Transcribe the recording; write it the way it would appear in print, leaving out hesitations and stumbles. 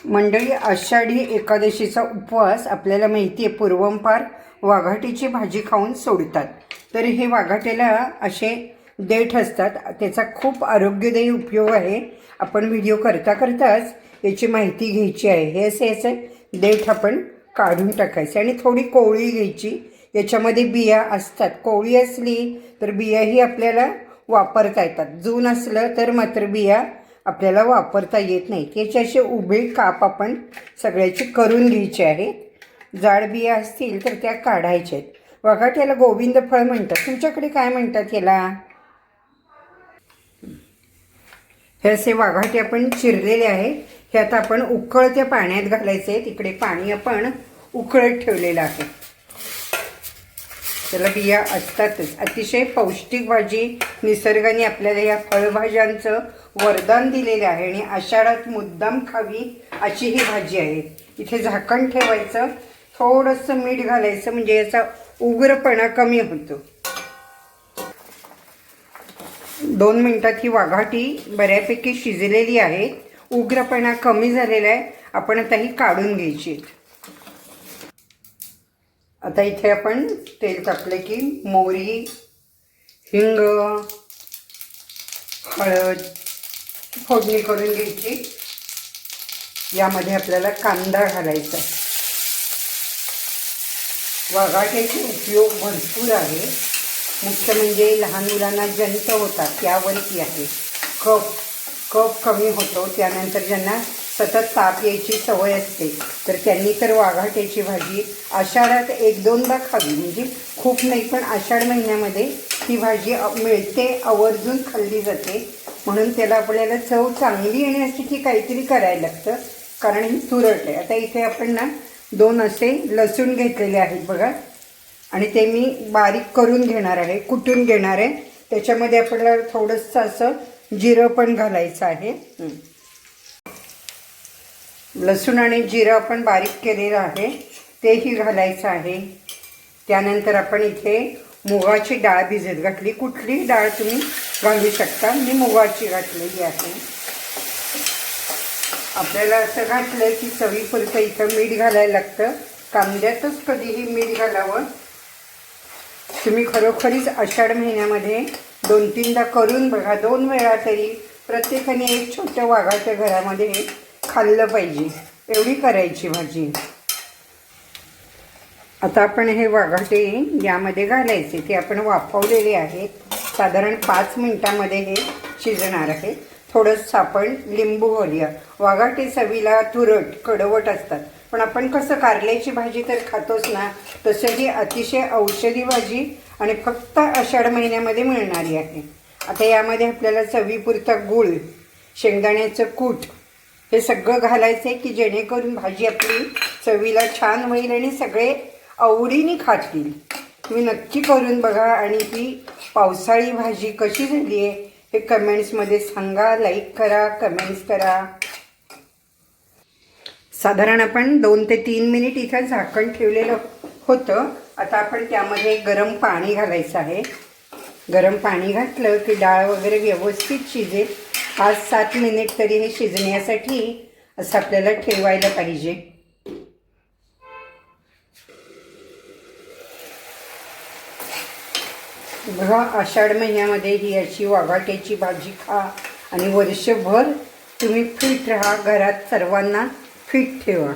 मंडळी, आषाढी एकादशीचा उपवास आपल्याला माहिती आहे, पूर्वंपार वाघाटीची भाजी खाऊन सोडतात. तर हे वाघाट्याला असे देठ असतात, त्याचा खूप आरोग्यदायी उपयोग आहे. आपण व्हिडिओ करता करताच याची माहिती घ्यायची आहे. हे असे देठ आपण काढून टाकायचे आणि थोडी कोवळी घ्यायची. याच्यामध्ये बिया असतात, कोवळी असली तर बियाही आपल्याला वापरता येतात, जून असलं तर मात्र बिया आपल्याला वापरता येत नाही. याचे असे उभे काप आपण सगळ्याची करून घ्यायचे आहेत. जाड बिया असतील तर त्या काढायच्या आहेत. वाघाट्याला गोविंद फळ म्हणतात, तुमच्याकडे काय म्हणतात याला? हे असे वाघाटे आपण चिरलेले आहे. हे आता आपण उकळत्या पाण्यात घालायचे. तिकडे पाणी आपण उकळत ठेवलेलं आहे. त्याला बिया असतातच. अतिशय पौष्टिक भाजी, निसर्गाने आपल्याला या फळभाज्यांचं वरदान दिलेलं आहे आणि आषाढात मुद्दाम खावी अशी ही भाजी आहे. इथे झाकण ठेवायचं, थोडंसं मीठ घालायचं, म्हणजे याचा उग्रपणा कमी होतो. 2 मिनिटात ही वाघाटी बऱ्यापैकी शिजलेली आहे. उग्रपणा कमी झालेला आहे. आपण आता ही काढून घ्यायची. आता इथे आपण तेल टाकले की मोहरी, हिंग, हळद फोडणी करून घ्यायची. यामध्ये आपल्याला कांदा घालायचा. वाघाट्याचे उपयोग भरपूर आहे. मुख्य म्हणजे लहान मुलांना जंत होतात त्यावरती आहे. कफ कमी होतो. त्यानंतर ज्यांना सतत ताप यायची सवय असते तर त्यांनी तर वाघाट्याची भाजी आषाढात 1-2दा खावी, म्हणजे खूप नाही पण आषाढ महिन्यामध्ये ही भाजी मिळते, आवर्जून खाल्ली जाते. म्हणून त्याला आपल्याला चव चांगली येण्यासाठी काहीतरी करायला लागतं, कारण ही तुरट आहे. आता इथे आपण ना 2 असे लसूण घेतलेले आहेत बघा, आणि ते मी बारीक करून घेणार आहे, कुटून घेणार आहे. त्याच्यामध्ये आपल्याला थोडंसं असं जिरं पण घालायचं आहे. लसूण आणि जिरं आपण बारीक केलेलं आहे तेही घालायचं आहे. त्यानंतर आपण इथे मुगाची डाळ भिजत घातली. कुठली डाळ तुम्ही घालू शकता, मी मुगाची घातलेली आहे. आपल्याला असं घातलं की चवीपुरतं इथं मीठ घालायला लागतं. कांद्यातच कधीही मीठ घालावं. तुम्ही खरोखरीच आषाढ महिन्यामध्ये 2-3दा करून बघा, 2 वेळा तरी प्रत्येकाने एक छोटं वाघाच्या घरामध्ये खाल्लं पाहिजे, एवढी करायची भाजी. आता आपण हे वाघाटे यामध्ये घालायचे. ते आपण वाफवलेले आहेत. साधारण 5 मिनिटामध्ये हे शिजणार आहे. थोडंसं आपण लिंबू घालूया. वाघाटे चवीला तुरट कडवट असतात, पण आपण कसं कारल्याची भाजी तर खातोच ना, तसं ही अतिशय औषधी भाजी आणि फक्त आषाढ महिन्यामध्ये मिळणारी आहे. आता यामध्ये आपल्याला चवीपुरता गूळ, शेंगदाण्याचं कूट हे सगळं घालायचं आहे की जेणेकरून भाजी आपली चवीला छान होईल आणि सगळे आवडीने खातील. तुम्ही नक्की करून बघा आणि ती पावसाळी भाजी कशी झाली आहे हे कमेंट्समध्ये सांगा. लाईक करा, कमेंट्स करा. साधारण आपण 2 ते 3 मिनिट इथं झाकण ठेवलेलं होतं. आता आपण त्यामध्ये गरम पाणी घालायचं आहे. गरम पाणी घातलं की डाळ वगैरे व्यवस्थित शिजेल. 5-7 मिनिट तरी हे शिजण्यासाठी असं आपल्याला ठेवायला पाहिजे. बघा, आषाढ महिन्यामध्ये ही अशी वाघाट्याची भाजी खा आणि वर्षभर तुम्ही फिट राहा. घरात सर्वांना फिट ठेवा.